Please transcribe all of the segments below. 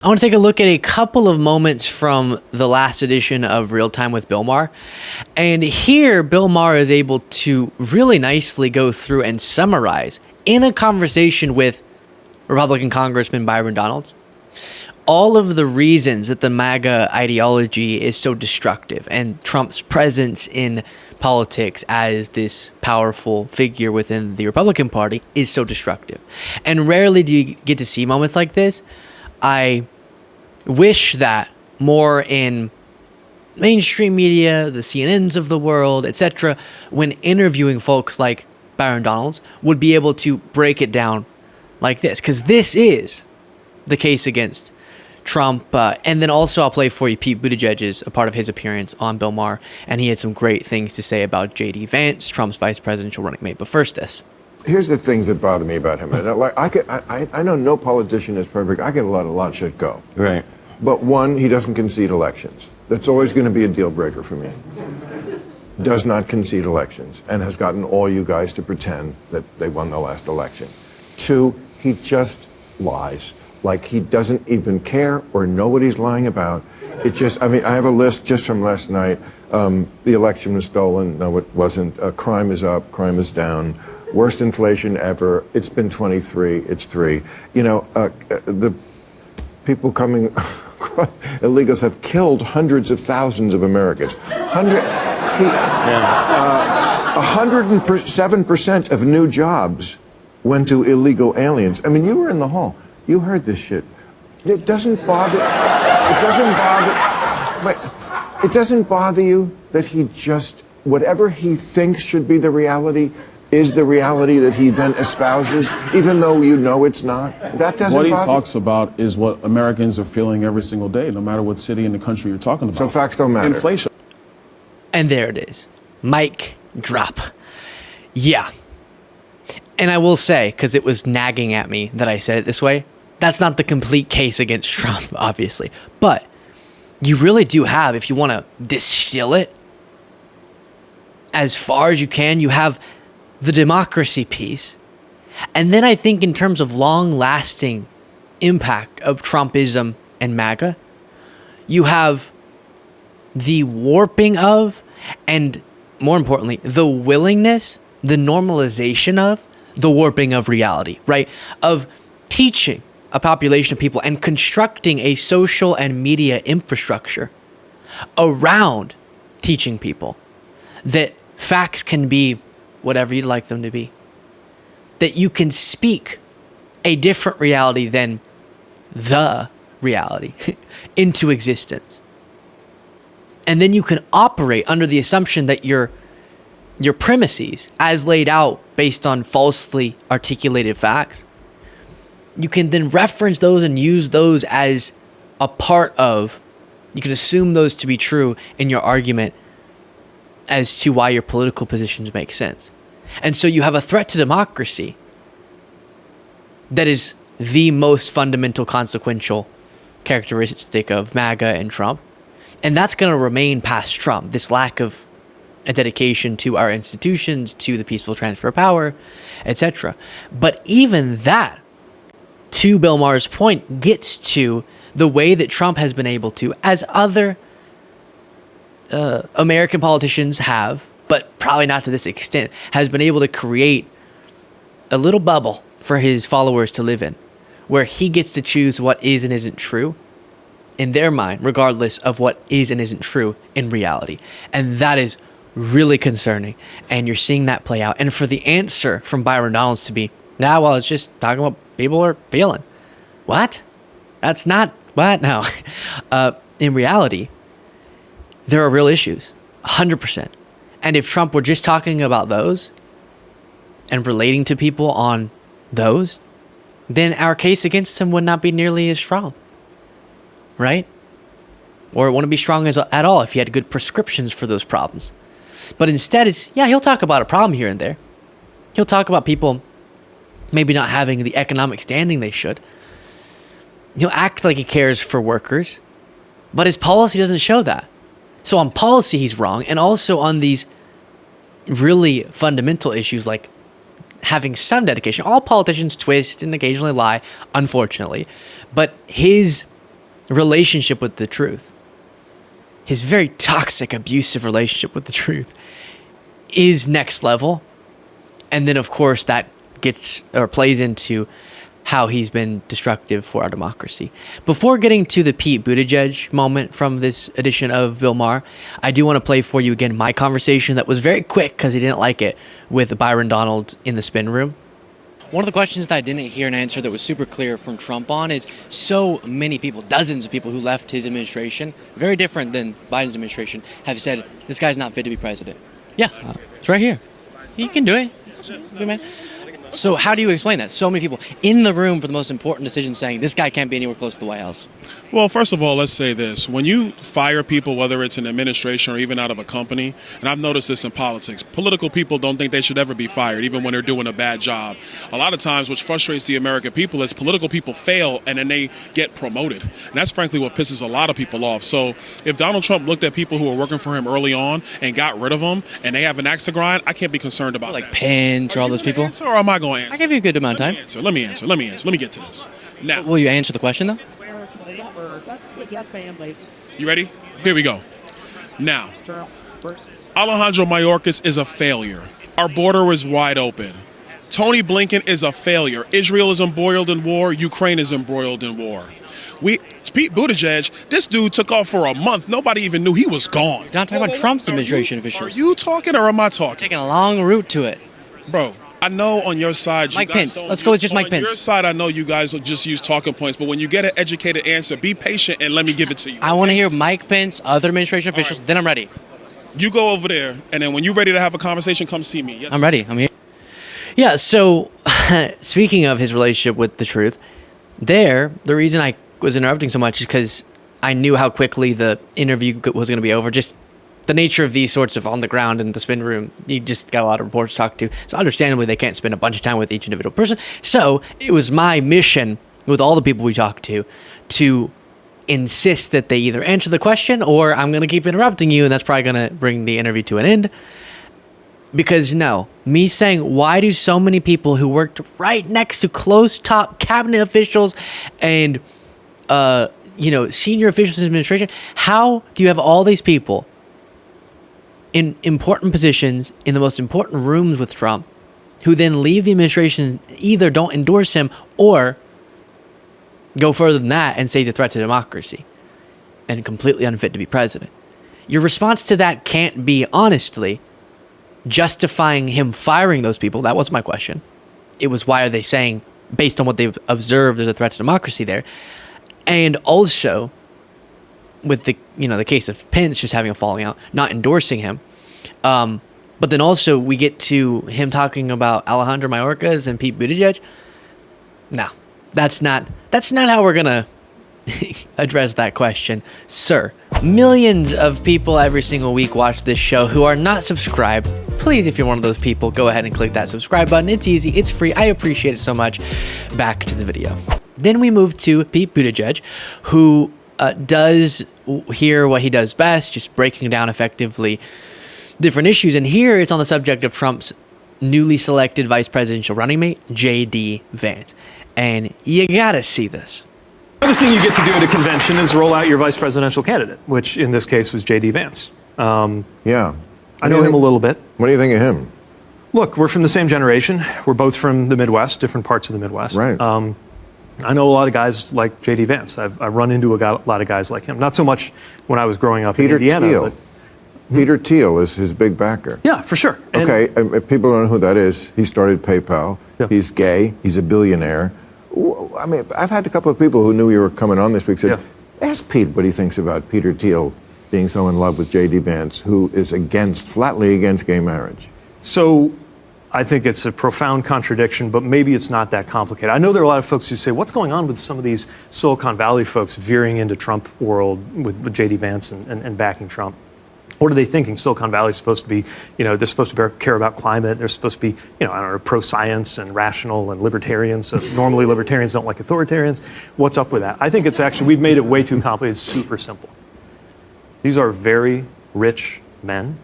I want to take a look at a couple of moments from the last edition of Real Time with Bill Maher. And here, Bill Maher is able to really nicely go through and summarize in a conversation with Republican Congressman Byron Donalds all of the reasons that the MAGA ideology is so destructive and Trump's presence in politics as this powerful figure within the Republican Party is so destructive. And rarely do you get to see moments like this. I wish that more in mainstream media, the CNNs of the world, etc., when interviewing folks like Byron Donalds, would be able to break it down like this. Because this is the case against Trump. And then also I'll play for you Pete Buttigieg, a part of his appearance on Bill Maher, and he had some great things to say about J.D. Vance, Trump's vice presidential running mate. But first this. Here's the things that bother me about him. I know no politician is perfect. I can let a lot of shit go. Right. But one, he doesn't concede elections. That's always going to be a deal breaker for me. Does not concede elections and has gotten all you guys to pretend that they won the last election. Two, he just lies. Like he doesn't even care or know what he's lying about. It just, I mean, I have a list just from last night. The election was stolen. No, it wasn't. Crime is up. Crime is down. Worst inflation ever. It's been 23. It's 3. You know, the people coming, illegals have killed hundreds of thousands of Americans. 107% of new jobs went to illegal aliens. I mean, you were in the hall. You heard this shit. It doesn't bother. It doesn't bother you that he just, whatever he thinks should be the reality is the reality that he then espouses, even though you know it's not. That doesn't What he bother talks about is what Americans are feeling every single day, no matter what city in the country you're talking about. So facts don't matter. Inflation. And there it is. Mic drop. Yeah. And I will say, because it was nagging at me that I said it this way, that's not the complete case against Trump, obviously. But you really do have, if you want to distill it as far as you can, you have the democracy piece. And then I think in terms of long-lasting impact of Trumpism and MAGA, you have the warping of, and more importantly, the willingness, the normalization of, the warping of reality, right? Of teaching a population of people and constructing a social and media infrastructure around teaching people that facts can be whatever you'd like them to be. That you can speak a different reality than the reality into existence. And then you can operate under the assumption that your premises, as laid out based on falsely articulated facts, you can then reference those and use those as a part of, you can assume those to be true in your argument as to why your political positions make sense. And so you have a threat to democracy that is the most fundamental consequential characteristic of MAGA and Trump. And that's going to remain past Trump, this lack of a dedication to our institutions, to the peaceful transfer of power, etc. But even that, to Bill Maher's point, gets to the way that Trump has been able to, as other American politicians have, but probably not to this extent, has been able to create a little bubble for his followers to live in, where he gets to choose what is and isn't true in their mind, regardless of what is and isn't true in reality. And that is really concerning. And you're seeing that play out. And for the answer from Byron Donalds to be, well, it's just talking about people are feeling. What? That's not what? No. In reality, there are real issues, 100%. And if Trump were just talking about those and relating to people on those, then our case against him would not be nearly as strong, right? Or it wouldn't be strong at all if he had good prescriptions for those problems. But instead, he'll talk about a problem here and there. He'll talk about people maybe not having the economic standing they should. He'll act like he cares for workers, but his policy doesn't show that. So on policy, he's wrong. And also on these really fundamental issues like having some dedication. All politicians twist and occasionally lie, unfortunately. But his relationship with the truth, his very toxic, abusive relationship with the truth, is next level. And then, of course, that gets or plays into how he's been destructive for our democracy. Before getting to the Pete Buttigieg moment from this edition of Bill Maher, I do want to play for you again my conversation that was very quick because he didn't like it with Byron Donald in the spin room. One of the questions that I didn't hear an answer that was super clear from Trump on is so many people, dozens of people who left his administration, very different than Biden's administration, have said, this guy's not fit to be president. Yeah, it's right here. He can do it. Good man. So how do you explain that? So many people in the room for the most important decision saying this guy can't be anywhere close to the White House. Well, first of all, let's say this. When you fire people, whether it's an administration or even out of a company, and I've noticed this in politics, political people don't think they should ever be fired, even when they're doing a bad job. A lot of times, which frustrates the American people, is political people fail and then they get promoted. And that's frankly what pisses a lot of people off. So if Donald Trump looked at people who were working for him early on and got rid of them and they have an axe to grind, I can't be concerned about like that. Pence or all those people? Or am I going to answer? I give you a good amount of time. Let me answer. Let me get to this. Now, will you answer the question, though? You ready? Here we go. Now, Alejandro Mayorkas is a failure. Our border is wide open. Tony Blinken is a failure. Israel is embroiled in war. Ukraine is embroiled in war. Pete Buttigieg, this dude took off for a month. Nobody even knew he was gone. You're not talking about Trump's administration officials. Are you talking or am I talking? Taking a long route to it. Bro, I know on your side, Mike Pence. Let's go with just Mike Pence. On your side, I know you guys will just use talking points, but when you get an educated answer, be patient and let me give it to you. I want to hear Mike Pence, other administration officials, then I'm ready. You go over there, and then when you're ready to have a conversation, come see me. Yes. I'm ready. I'm here. Yeah, so speaking of his relationship with the truth, the reason I was interrupting so much is because I knew how quickly the interview was going to be over. Just the nature of these sorts of on the ground in the spin room, you just got a lot of reports to talk to. So understandably, they can't spend a bunch of time with each individual person. So it was my mission with all the people we talked to insist that they either answer the question or I'm going to keep interrupting you, and that's probably going to bring the interview to an end. Because no, me saying, why do so many people who worked right next to close top cabinet officials and, senior officials in administration, how do you have all these people in important positions in the most important rooms with Trump who then leave the administration, either don't endorse him or go further than that and say he's a threat to democracy and completely unfit to be president? Your response to that can't be, honestly, justifying him firing those people. That was my question. It was, why are they saying, based on what they've observed, there's a threat to democracy there? And also, with the case of Pence just having a falling out, not endorsing him. But then also we get to him talking about Alejandro Mayorkas and Pete Buttigieg. No, that's not how we're gonna address that question, sir. Millions of people every single week watch this show who are not subscribed. Please, if you're one of those people, go ahead and click that subscribe button. It's easy, it's free. I appreciate it so much. Back to the video. Then we move to Pete Buttigieg, who does here what he does best, just breaking down effectively different issues. And here it's on the subject of Trump's newly selected vice presidential running mate, J.D. Vance. And you gotta see this. The other thing you get to do at a convention is roll out your vice presidential candidate, which in this case was J.D. Vance. Yeah. I know him a little bit. What do you think of him? Look, we're from the same generation. We're both from the Midwest, different parts of the Midwest. Right. I know a lot of guys like J.D. Vance. I've run into a lot of guys like him. Not so much when I was growing up in Indiana. Thiel. Peter Thiel is his big backer. Yeah, for sure. Okay, if people don't know who that is, he started PayPal. Yeah. He's gay. He's a billionaire. I mean, I've had a couple of people who knew you were coming on this week said, ask Pete what he thinks about Peter Thiel being so in love with J.D. Vance, who is flatly against gay marriage. So I think it's a profound contradiction, but maybe it's not that complicated. I know there are a lot of folks who say, what's going on with some of these Silicon Valley folks veering into Trump world with J.D. Vance and backing Trump? What are they thinking? Silicon Valley is supposed to be, they're supposed to care about climate. They're supposed to be, pro-science and rational and libertarians. So normally libertarians don't like authoritarians. What's up with that? I think it's actually, we've made it way too complicated. It's super simple. These are very rich men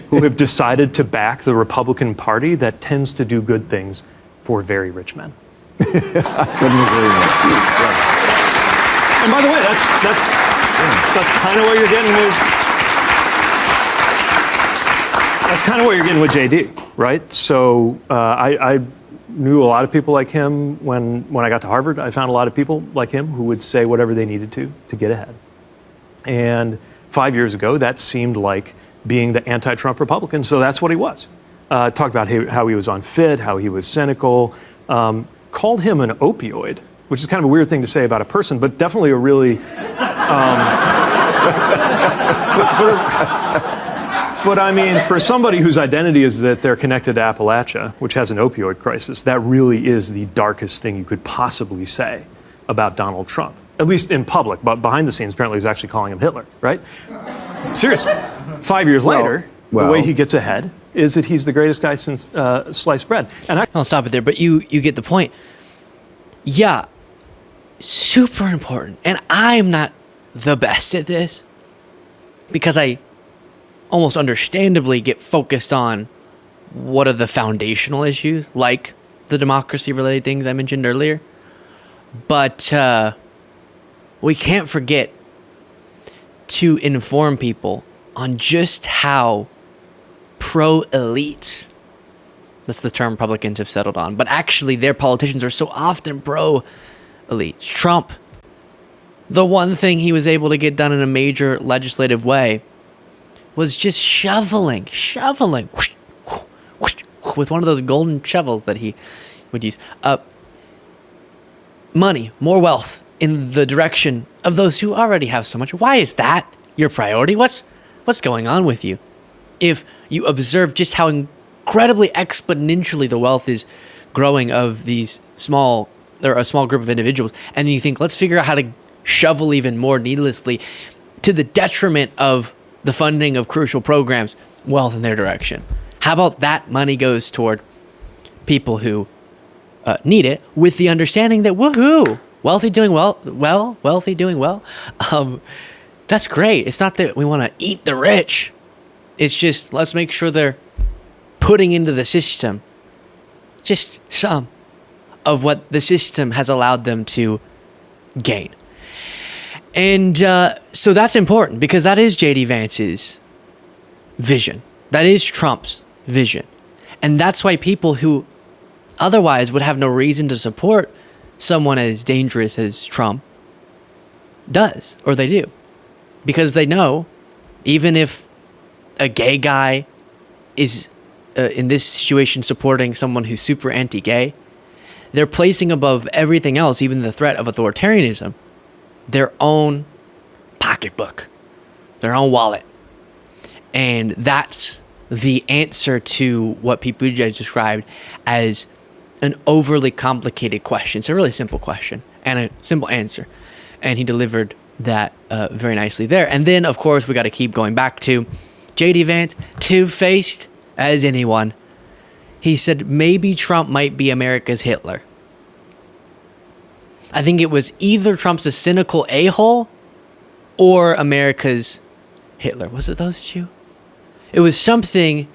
who have decided to back the Republican Party that tends to do good things for very rich men. I couldn't agree more. And by the way, that's kind of what you're getting with. That's kind of what you're getting with JD, right? So I knew a lot of people like him when I got to Harvard. I found a lot of people like him who would say whatever they needed to get ahead. And 5 years ago, that seemed like being the anti-Trump Republican. So that's what he was. Talked about how he was unfit, how he was cynical, called him an opioid, which is kind of a weird thing to say about a person, but definitely a really... But I mean, for somebody whose identity is that they're connected to Appalachia, which has an opioid crisis, that really is the darkest thing you could possibly say about Donald Trump, at least in public. But behind the scenes, apparently, he's actually calling him Hitler, right? Seriously. 5 years later, the way he gets ahead is that he's the greatest guy since sliced bread. And I'll stop it there, but you get the point. Yeah, super important. And I'm not the best at this because I almost understandably get focused on what are the foundational issues, like the democracy-related things I mentioned earlier. But we can't forget to inform people on just how pro-elite, that's the term Republicans have settled on, but actually their politicians are so often pro-elite. Trump, the one thing he was able to get done in a major legislative way was just shoveling whoosh, whoosh, whoosh, with one of those golden shovels that he would use. Money, more wealth in the direction of those who already have so much. Why is that your priority? What's going on with you? If you observe just how incredibly exponentially the wealth is growing of these a small group of individuals, and you think, let's figure out how to shovel even more needlessly to the detriment of the funding of crucial programs, wealth in their direction. How about that money goes toward people who need it, with the understanding that, woohoo, wealthy doing wealthy doing well. That's great. It's not that we want to eat the rich. It's just, let's make sure they're putting into the system just some of what the system has allowed them to gain. And so that's important because that is J.D. Vance's vision. That is Trump's vision. And that's why people who otherwise would have no reason to support someone as dangerous as Trump does, or they do. Because they know, even if a gay guy is in this situation supporting someone who's super anti-gay, they're placing above everything else, even the threat of authoritarianism, their own pocketbook, their own wallet. And that's the answer to what Pete Buttigieg described as an overly complicated question. It's a really simple question and a simple answer. And he delivered that very nicely there. And then, of course, we got to keep going back to J.D. Vance, two-faced as anyone. He said maybe Trump might be America's Hitler. I think it was either Trump's a cynical a-hole or America's Hitler. Was it those two? It was something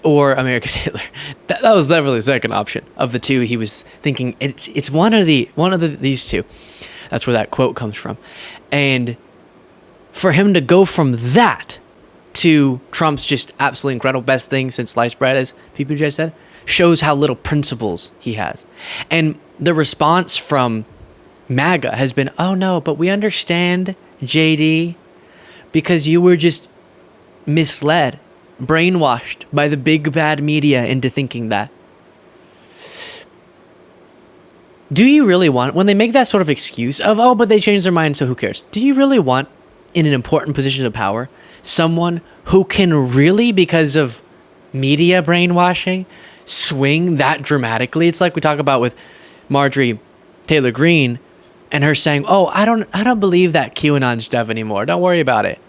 or America's Hitler. That was definitely the second option of the two. He was thinking it's one of these two. That's where that quote comes from. And for him to go from that to Trump's just absolutely incredible best thing since sliced bread, as Pete Buttigieg said, shows how little principles he has. And the response from MAGA has been, oh no, but we understand, JD, because you were just misled, brainwashed by the big bad media into thinking that. Do you really want, when they make that sort of excuse of, oh, but they changed their mind, so who cares? Do you really want, in an important position of power, someone who can really, because of media brainwashing, swing that dramatically? It's like we talk about with Marjorie Taylor Greene and her saying, oh, I don't believe that QAnon stuff anymore. Don't worry about it.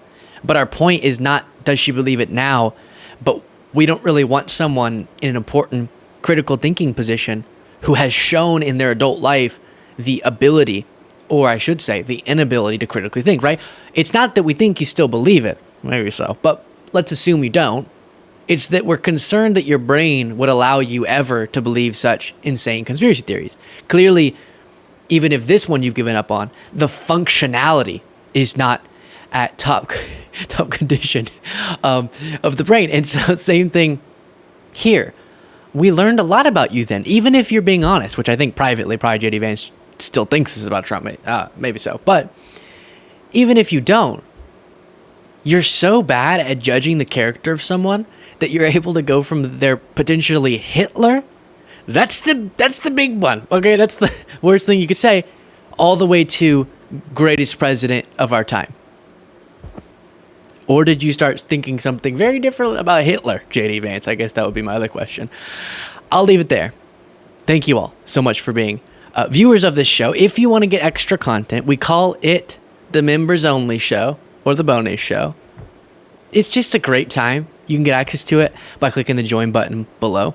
But our point is not, does she believe it now? But we don't really want someone in an important critical thinking position who has shown in their adult life the ability, or I should say, the inability to critically think, right? It's not that we think you still believe it. Maybe so. But let's assume you don't. It's that we're concerned that your brain would allow you ever to believe such insane conspiracy theories. Clearly, even if this one you've given up on, the functionality is not at top condition of the brain. And so same thing here. We learned a lot about you then, even if you're being honest, which I think privately, probably JD Vance still thinks this is about Trump. Maybe so. But even if you don't, you're so bad at judging the character of someone that you're able to go from their potentially Hitler. That's the big one. Okay, that's the worst thing you could say, all the way to greatest president of our time. Or did you start thinking something very different about Hitler, JD Vance? I guess that would be my other question. I'll leave it there. Thank you all so much for being viewers of this show. If you want to get extra content, we call it the Members Only Show or the Bonus Show. It's just a great time. You can get access to it by clicking the join button below.